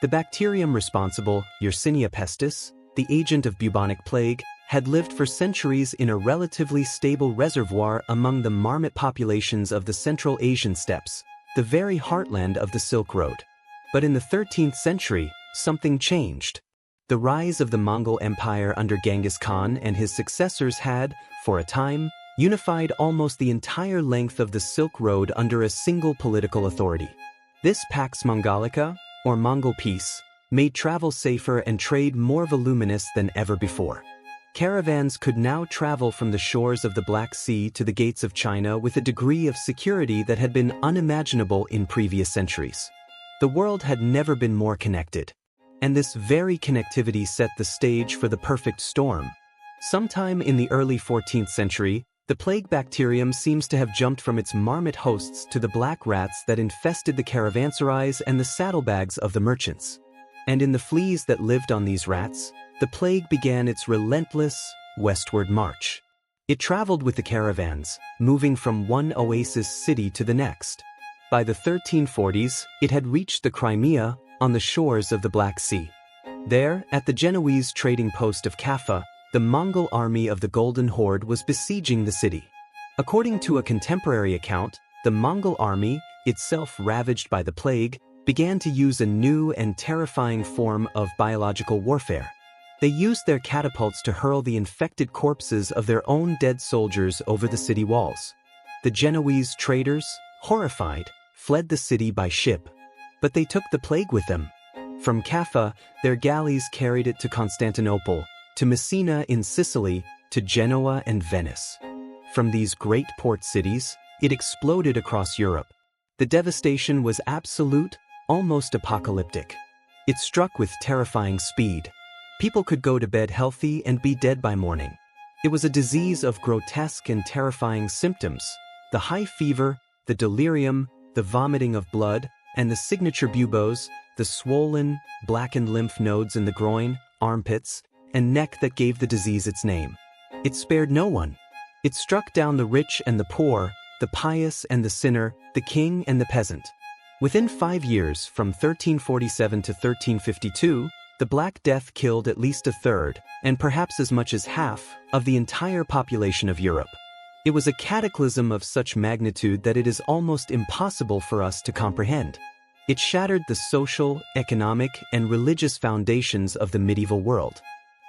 The bacterium responsible, Yersinia pestis, the agent of bubonic plague, had lived for centuries in a relatively stable reservoir among the marmot populations of the Central Asian steppes, the very heartland of the Silk Road. But in the 13th century, something changed. The rise of the Mongol Empire under Genghis Khan and his successors had, for a time, unified almost the entire length of the Silk Road under a single political authority. This Pax Mongolica, or Mongol Peace, made travel safer and trade more voluminous than ever before. Caravans could now travel from the shores of the Black Sea to the gates of China with a degree of security that had been unimaginable in previous centuries. The world had never been more connected, and this very connectivity set the stage for the perfect storm. Sometime in the early 14th century, the plague bacterium seems to have jumped from its marmot hosts to the black rats that infested the caravanserais and the saddlebags of the merchants. And in the fleas that lived on these rats, the plague began its relentless, westward march. It traveled with the caravans, moving from one oasis city to the next. By the 1340s, it had reached the Crimea, on the shores of the Black Sea. There, at the Genoese trading post of Kaffa, the Mongol army of the Golden Horde was besieging the city. According to a contemporary account, the Mongol army, itself ravaged by the plague, began to use a new and terrifying form of biological warfare. They used their catapults to hurl the infected corpses of their own dead soldiers over the city walls. The Genoese traders, horrified, fled the city by ship. But they took the plague with them. From Kaffa, their galleys carried it to Constantinople, to Messina in Sicily, to Genoa and Venice. From these great port cities, it exploded across Europe. The devastation was absolute, almost apocalyptic. It struck with terrifying speed. People could go to bed healthy and be dead by morning. It was a disease of grotesque and terrifying symptoms: the high fever, the delirium, the vomiting of blood, and the signature buboes, the swollen, blackened lymph nodes in the groin, armpits, and neck that gave the disease its name. It spared no one. It struck down the rich and the poor, the pious and the sinner, the king and the peasant. Within 5 years, from 1347 to 1352, the Black Death killed at least a third, and perhaps as much as half, of the entire population of Europe. It was a cataclysm of such magnitude that it is almost impossible for us to comprehend. It shattered the social, economic, and religious foundations of the medieval world.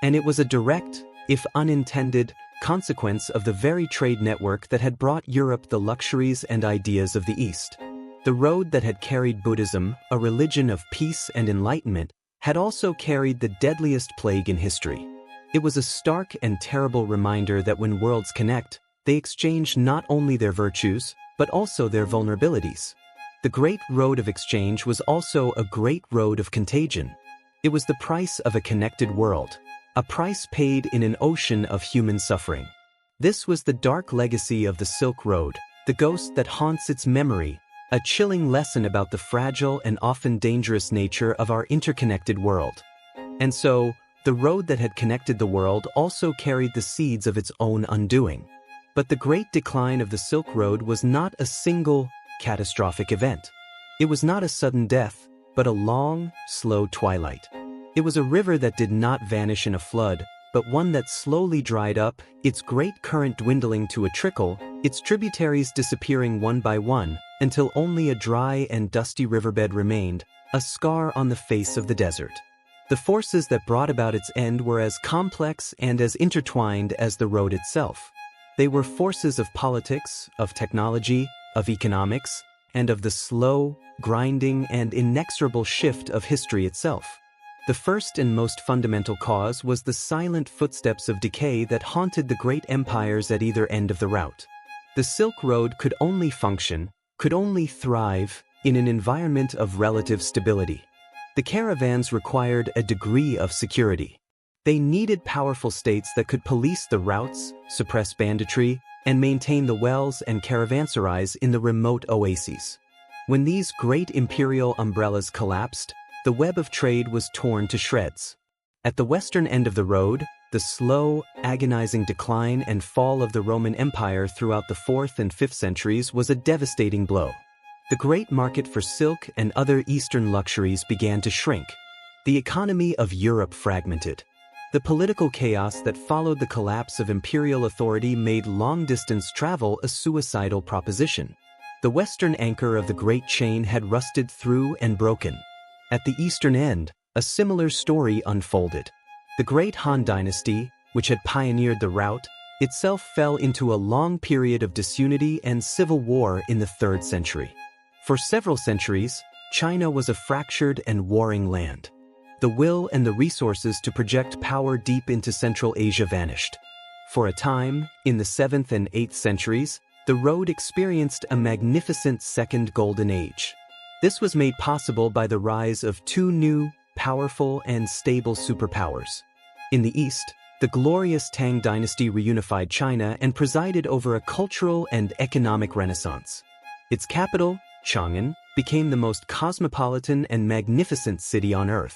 And it was a direct, if unintended, consequence of the very trade network that had brought Europe the luxuries and ideas of the East. The road that had carried Buddhism, a religion of peace and enlightenment, had also carried the deadliest plague in history. It was a stark and terrible reminder that when worlds connect, they exchange not only their virtues, but also their vulnerabilities. The great road of exchange was also a great road of contagion. It was the price of a connected world, a price paid in an ocean of human suffering. This was the dark legacy of the Silk Road, the ghost that haunts its memory, a chilling lesson about the fragile and often dangerous nature of our interconnected world. And so, the road that had connected the world also carried the seeds of its own undoing. But the great decline of the Silk Road was not a single, catastrophic event. It was not a sudden death, but a long, slow twilight. It was a river that did not vanish in a flood, but one that slowly dried up, its great current dwindling to a trickle, its tributaries disappearing one by one, until only a dry and dusty riverbed remained, a scar on the face of the desert. The forces that brought about its end were as complex and as intertwined as the road itself. They were forces of politics, of technology, of economics, and of the slow, grinding, and inexorable shift of history itself. The first and most fundamental cause was the silent footsteps of decay that haunted the great empires at either end of the route. The Silk Road could only function, could only thrive, in an environment of relative stability. The caravans required a degree of security. They needed powerful states that could police the routes, suppress banditry, and maintain the wells and caravanserais in the remote oases. When these great imperial umbrellas collapsed, the web of trade was torn to shreds. At the western end of the road, the slow, agonizing decline and fall of the Roman Empire throughout the 4th and 5th centuries was a devastating blow. The great market for silk and other Eastern luxuries began to shrink. The economy of Europe fragmented. The political chaos that followed the collapse of imperial authority made long-distance travel a suicidal proposition. The western anchor of the great chain had rusted through and broken. At the eastern end, a similar story unfolded. The Great Han Dynasty, which had pioneered the route, itself fell into a long period of disunity and civil war in the 3rd century. For several centuries, China was a fractured and warring land. The will and the resources to project power deep into Central Asia vanished. For a time, in the 7th and 8th centuries, the road experienced a magnificent Second Golden Age. This was made possible by the rise of two new, powerful and stable superpowers. In the East, the glorious Tang dynasty reunified China and presided over a cultural and economic renaissance. Its capital, Chang'an, became the most cosmopolitan and magnificent city on earth.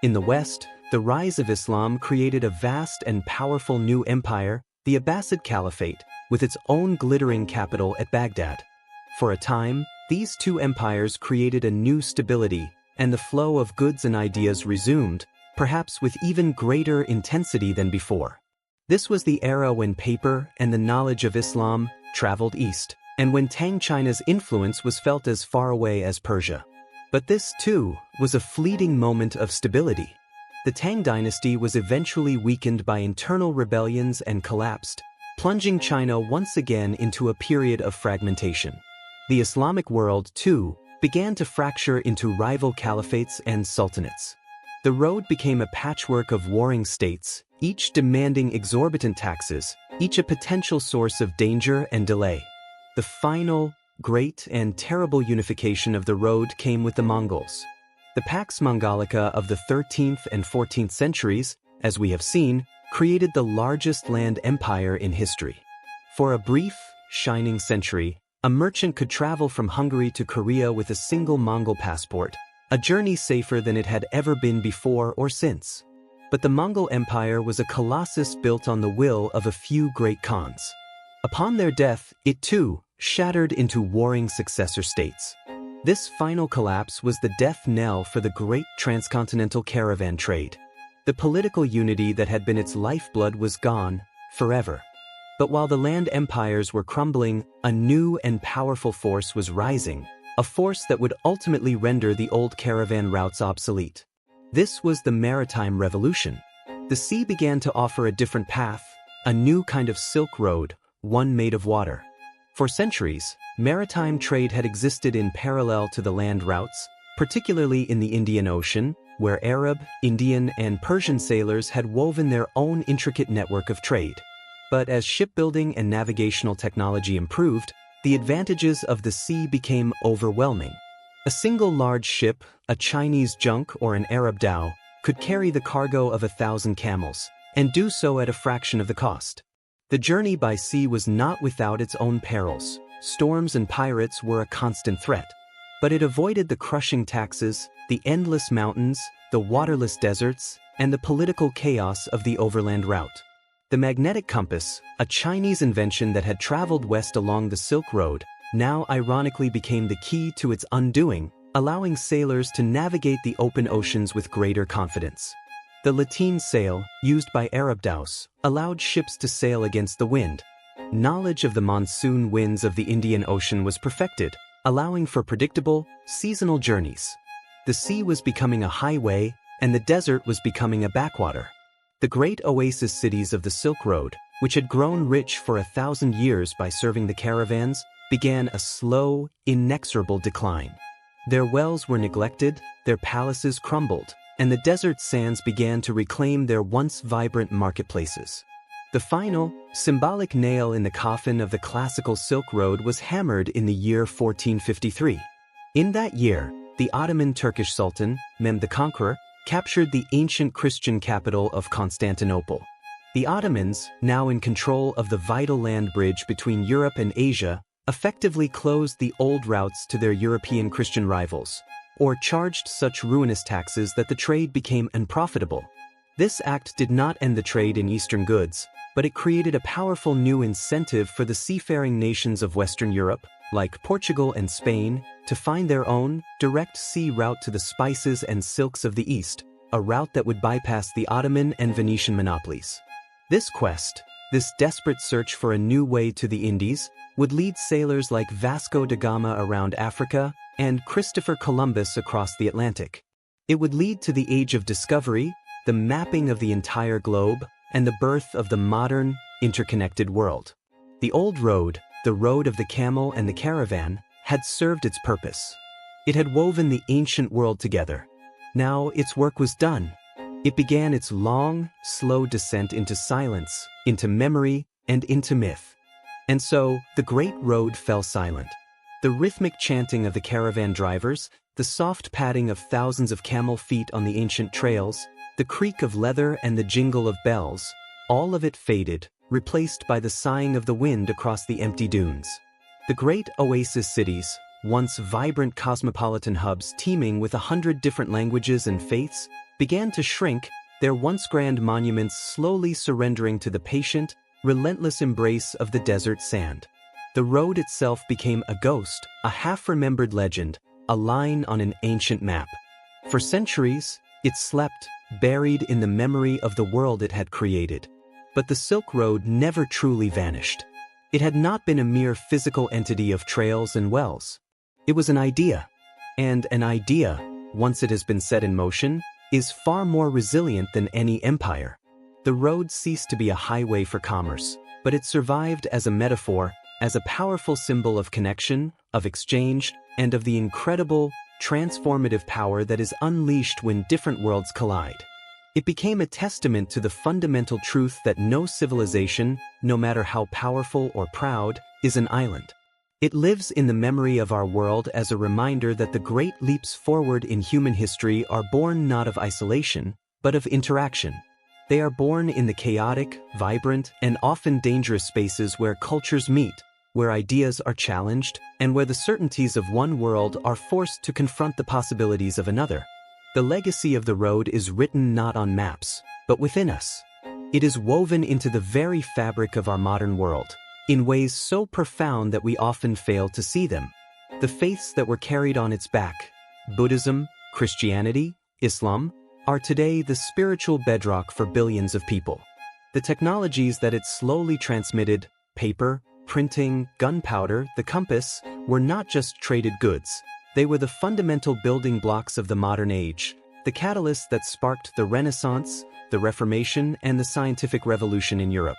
In the West, the rise of Islam created a vast and powerful new empire, the Abbasid Caliphate, with its own glittering capital at Baghdad. For a time, these two empires created a new stability, and the flow of goods and ideas resumed, perhaps with even greater intensity than before. This was the era when paper and the knowledge of Islam traveled east, and when Tang China's influence was felt as far away as Persia. But this, too, was a fleeting moment of stability. The Tang dynasty was eventually weakened by internal rebellions and collapsed, plunging China once again into a period of fragmentation. The Islamic world, too, began to fracture into rival caliphates and sultanates. The road became a patchwork of warring states, each demanding exorbitant taxes, each a potential source of danger and delay. The final, great and terrible unification of the road came with the Mongols. The Pax Mongolica of the 13th and 14th centuries, as we have seen, created the largest land empire in history. For a brief, shining century, a merchant could travel from Hungary to Korea with a single Mongol passport, a journey safer than it had ever been before or since. But the Mongol Empire was a colossus built on the will of a few great khans. Upon their death, it too shattered into warring successor states. This final collapse was the death knell for the great transcontinental caravan trade. The political unity that had been its lifeblood was gone, forever. But while the land empires were crumbling, a new and powerful force was rising, a force that would ultimately render the old caravan routes obsolete. This was the Maritime Revolution. The sea began to offer a different path, a new kind of Silk Road, one made of water. For centuries, maritime trade had existed in parallel to the land routes, particularly in the Indian Ocean, where Arab, Indian, and Persian sailors had woven their own intricate network of trade. But as shipbuilding and navigational technology improved, the advantages of the sea became overwhelming. A single large ship, a Chinese junk or an Arab dhow, could carry the cargo of 1,000 camels, and do so at a fraction of the cost. The journey by sea was not without its own perils. Storms and pirates were a constant threat. But it avoided the crushing taxes, the endless mountains, the waterless deserts, and the political chaos of the overland route. The magnetic compass, a Chinese invention that had traveled west along the Silk Road, now ironically became the key to its undoing, allowing sailors to navigate the open oceans with greater confidence. The lateen sail, used by Arab dhows, allowed ships to sail against the wind. Knowledge of the monsoon winds of the Indian Ocean was perfected, allowing for predictable, seasonal journeys. The sea was becoming a highway, and the desert was becoming a backwater. The great oasis cities of the Silk Road, which had grown rich for 1,000 years by serving the caravans, began a slow, inexorable decline. Their wells were neglected, their palaces crumbled, and the desert sands began to reclaim their once vibrant marketplaces. The final, symbolic nail in the coffin of the classical Silk Road was hammered in the year 1453. In that year, the Ottoman Turkish Sultan, Mehmed the Conqueror, captured the ancient Christian capital of Constantinople. The Ottomans, now in control of the vital land bridge between Europe and Asia, effectively closed the old routes to their European Christian rivals, or charged such ruinous taxes that the trade became unprofitable. This act did not end the trade in Eastern goods, but it created a powerful new incentive for the seafaring nations of Western Europe, like Portugal and Spain, to find their own, direct sea route to the spices and silks of the East, a route that would bypass the Ottoman and Venetian monopolies. This quest, this desperate search for a new way to the Indies, would lead sailors like Vasco da Gama around Africa and Christopher Columbus across the Atlantic. It would lead to the age of discovery, the mapping of the entire globe, and the birth of the modern, interconnected world. The old road, the road of the camel and the caravan, had served its purpose. It had woven the ancient world together. Now its work was done. It began its long, slow descent into silence, into memory, and into myth. And so, the great road fell silent. The rhythmic chanting of the caravan drivers, the soft padding of thousands of camel feet on the ancient trails, the creak of leather and the jingle of bells, all of it faded, replaced by the sighing of the wind across the empty dunes. The great oasis cities, once vibrant cosmopolitan hubs teeming with 100 different languages and faiths, began to shrink, their once grand monuments slowly surrendering to the patient, relentless embrace of the desert sand. The road itself became a ghost, a half-remembered legend, a line on an ancient map. For centuries, it slept, buried in the memory of the world it had created. But the Silk Road never truly vanished. It had not been a mere physical entity of trails and wells. It was an idea. And an idea, once it has been set in motion, is far more resilient than any empire. The road ceased to be a highway for commerce, but it survived as a metaphor, as a powerful symbol of connection, of exchange, and of the incredible, transformative power that is unleashed when different worlds collide. It became a testament to the fundamental truth that no civilization, no matter how powerful or proud, is an island. It lives in the memory of our world as a reminder that the great leaps forward in human history are born not of isolation, but of interaction. They are born in the chaotic, vibrant, and often dangerous spaces where cultures meet, where ideas are challenged, and where the certainties of one world are forced to confront the possibilities of another. The legacy of the road is written not on maps, but within us. It is woven into the very fabric of our modern world, in ways so profound that we often fail to see them. The faiths that were carried on its back, Buddhism, Christianity, Islam, are today the spiritual bedrock for billions of people. The technologies that it slowly transmitted, paper, printing, gunpowder, the compass, were not just traded goods. They were the fundamental building blocks of the modern age, the catalysts that sparked the Renaissance, the Reformation, and the scientific revolution in Europe.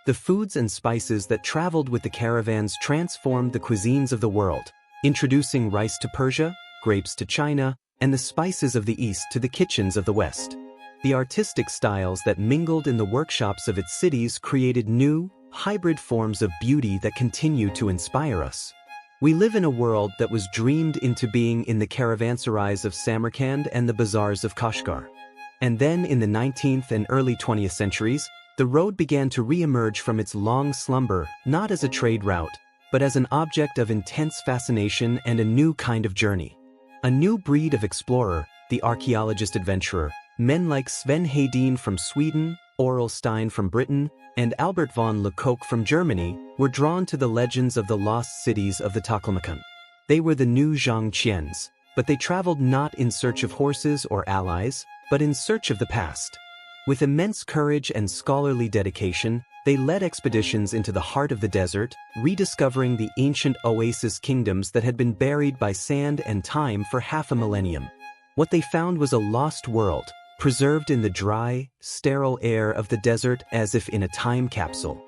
The foods and spices that traveled with the caravans transformed the cuisines of the world, introducing rice to Persia, grapes to China, and the spices of the East to the kitchens of the West. The artistic styles that mingled in the workshops of its cities created new, hybrid forms of beauty that continue to inspire us. We live in a world that was dreamed into being in the caravanserais of Samarkand and the bazaars of Kashgar. And then in the 19th and early 20th centuries, the road began to re-emerge from its long slumber, not as a trade route, but as an object of intense fascination and a new kind of journey. A new breed of explorer, the archaeologist-adventurer, men like Sven Hedin from Sweden, Aurel Stein from Britain, and Albert von Lecoq from Germany were drawn to the legends of the lost cities of the Taklamakan. They were the new Zhangqians, but they traveled not in search of horses or allies, but in search of the past. With immense courage and scholarly dedication, they led expeditions into the heart of the desert, rediscovering the ancient oasis kingdoms that had been buried by sand and time for half a millennium. What they found was a lost world, preserved in the dry, sterile air of the desert as if in a time capsule.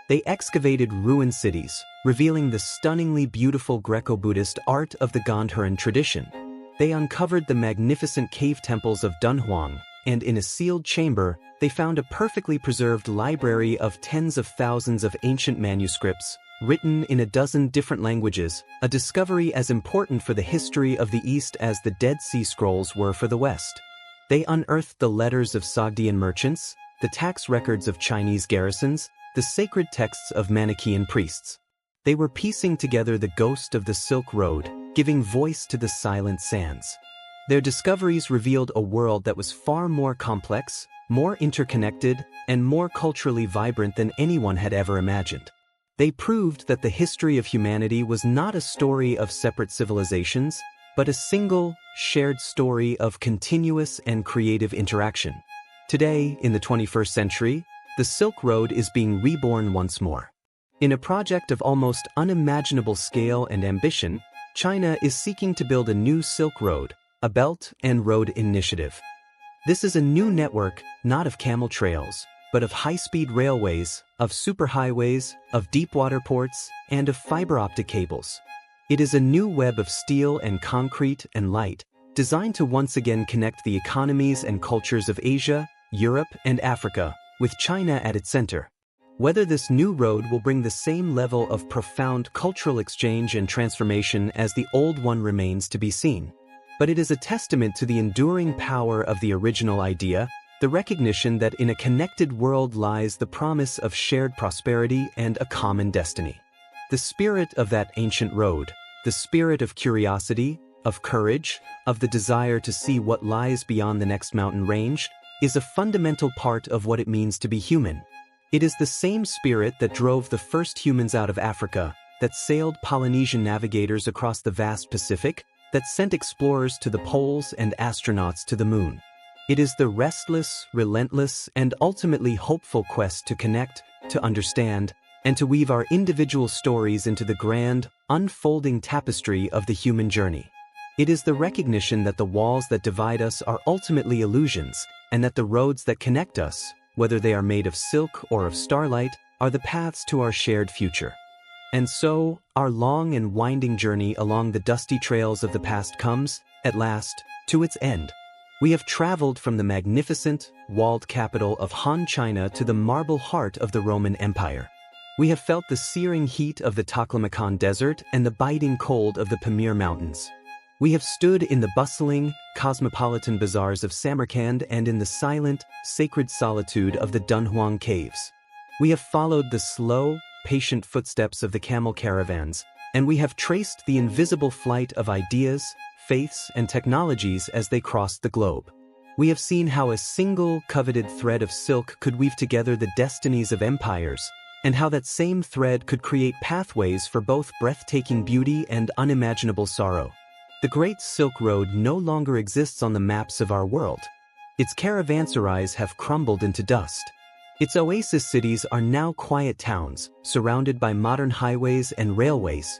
They excavated ruined cities, revealing the stunningly beautiful Greco-Buddhist art of the Gandharan tradition. They uncovered the magnificent cave temples of Dunhuang, and in a sealed chamber, they found a perfectly preserved library of tens of thousands of ancient manuscripts, written in a dozen different languages, a discovery as important for the history of the East as the Dead Sea Scrolls were for the West. They unearthed the letters of Sogdian merchants, the tax records of Chinese garrisons, the sacred texts of Manichaean priests. They were piecing together the ghost of the Silk Road, giving voice to the silent sands. Their discoveries revealed a world that was far more complex, more interconnected, and more culturally vibrant than anyone had ever imagined. They proved that the history of humanity was not a story of separate civilizations, but a single, shared story of continuous and creative interaction. Today, in the 21st century, the Silk Road is being reborn once more. In a project of almost unimaginable scale and ambition, China is seeking to build a new Silk Road, a Belt and Road Initiative. This is a new network, not of camel trails, but of high-speed railways, of superhighways, of deep-water ports, and of fiber-optic cables. It is a new web of steel and concrete and light, designed to once again connect the economies and cultures of Asia, Europe, and Africa, with China at its center. Whether this new road will bring the same level of profound cultural exchange and transformation as the old one remains to be seen. But it is a testament to the enduring power of the original idea, the recognition that in a connected world lies the promise of shared prosperity and a common destiny. The spirit of that ancient road, the spirit of curiosity, of courage, of the desire to see what lies beyond the next mountain range, is a fundamental part of what it means to be human. It is the same spirit that drove the first humans out of Africa, that sailed Polynesian navigators across the vast Pacific, that sent explorers to the poles and astronauts to the moon. It is the restless, relentless, and ultimately hopeful quest to connect, to understand, and to weave our individual stories into the grand, unfolding tapestry of the human journey. It is the recognition that the walls that divide us are ultimately illusions, and that the roads that connect us, whether they are made of silk or of starlight, are the paths to our shared future. And so, our long and winding journey along the dusty trails of the past comes, at last, to its end. We have traveled from the magnificent, walled capital of Han China to the marble heart of the Roman Empire. We have felt the searing heat of the Taklamakan Desert and the biting cold of the Pamir Mountains. We have stood in the bustling, cosmopolitan bazaars of Samarkand and in the silent, sacred solitude of the Dunhuang Caves. We have followed the slow, patient footsteps of the camel caravans, and we have traced the invisible flight of ideas, faiths, and technologies as they crossed the globe. We have seen how a single, coveted thread of silk could weave together the destinies of empires, and how that same thread could create pathways for both breathtaking beauty and unimaginable sorrow. The Great Silk Road no longer exists on the maps of our world. Its caravanserais have crumbled into dust. Its oasis cities are now quiet towns, surrounded by modern highways and railways.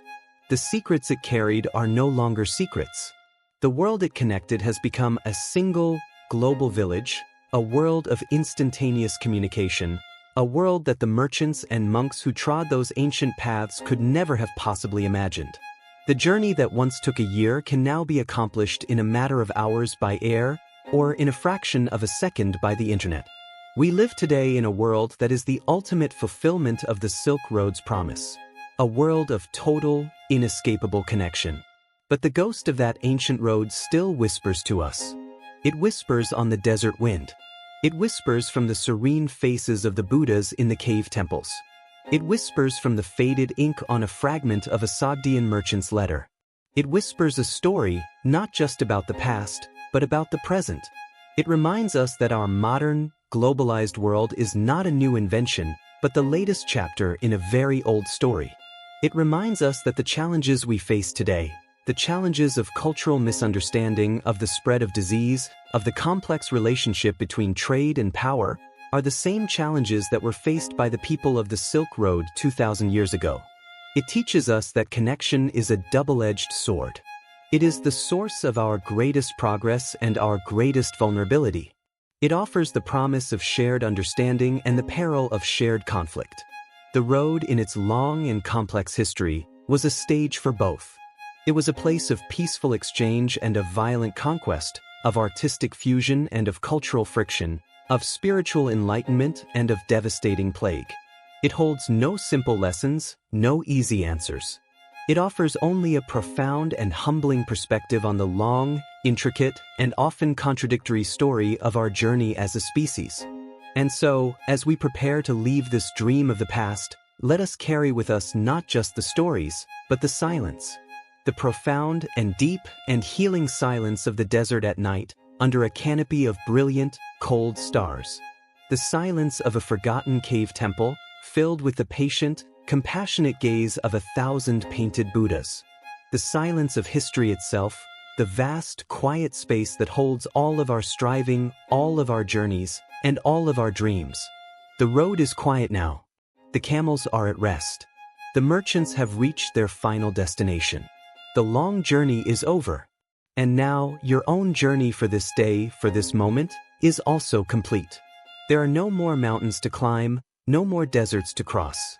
The secrets it carried are no longer secrets. The world it connected has become a single, global village, a world of instantaneous communication, a world that the merchants and monks who trod those ancient paths could never have possibly imagined. The journey that once took a year can now be accomplished in a matter of hours by air, or in a fraction of a second by the internet. We live today in a world that is the ultimate fulfillment of the Silk Road's promise. A world of total, inescapable connection. But the ghost of that ancient road still whispers to us. It whispers on the desert wind. It whispers from the serene faces of the Buddhas in the cave temples. It whispers from the faded ink on a fragment of a Sogdian merchant's letter. It whispers a story, not just about the past, but about the present. It reminds us that our modern, globalized world is not a new invention, but the latest chapter in a very old story. It reminds us that the challenges we face today, the challenges of cultural misunderstanding, of the spread of disease, of the complex relationship between trade and power, are the same challenges that were faced by the people of the Silk Road 2,000 years ago. It teaches us that connection is a double-edged sword. It is the source of our greatest progress and our greatest vulnerability. It offers the promise of shared understanding and the peril of shared conflict. The road, in its long and complex history, was a stage for both. It was a place of peaceful exchange and of violent conquest, of artistic fusion and of cultural friction, of spiritual enlightenment and of devastating plague. It holds no simple lessons, no easy answers. It offers only a profound and humbling perspective on the long, intricate, and often contradictory story of our journey as a species. And so, as we prepare to leave this dream of the past, let us carry with us not just the stories, but the silence. The profound and deep and healing silence of the desert at night, under a canopy of brilliant, cold stars. The silence of a forgotten cave temple, filled with the patient, compassionate gaze of 1,000 painted Buddhas. The silence of history itself, the vast, quiet space that holds all of our striving, all of our journeys, and all of our dreams. The road is quiet now. The camels are at rest. The merchants have reached their final destination. The long journey is over. And now, your own journey for this day, for this moment, is also complete. There are no more mountains to climb, no more deserts to cross.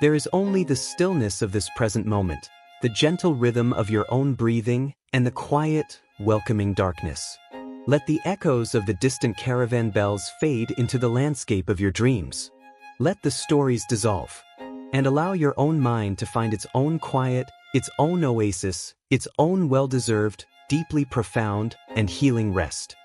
There is only the stillness of this present moment, the gentle rhythm of your own breathing, and the quiet, welcoming darkness. Let the echoes of the distant caravan bells fade into the landscape of your dreams. Let the stories dissolve, and allow your own mind to find its own quiet, its own oasis, its own well-deserved, deeply profound, and healing rest.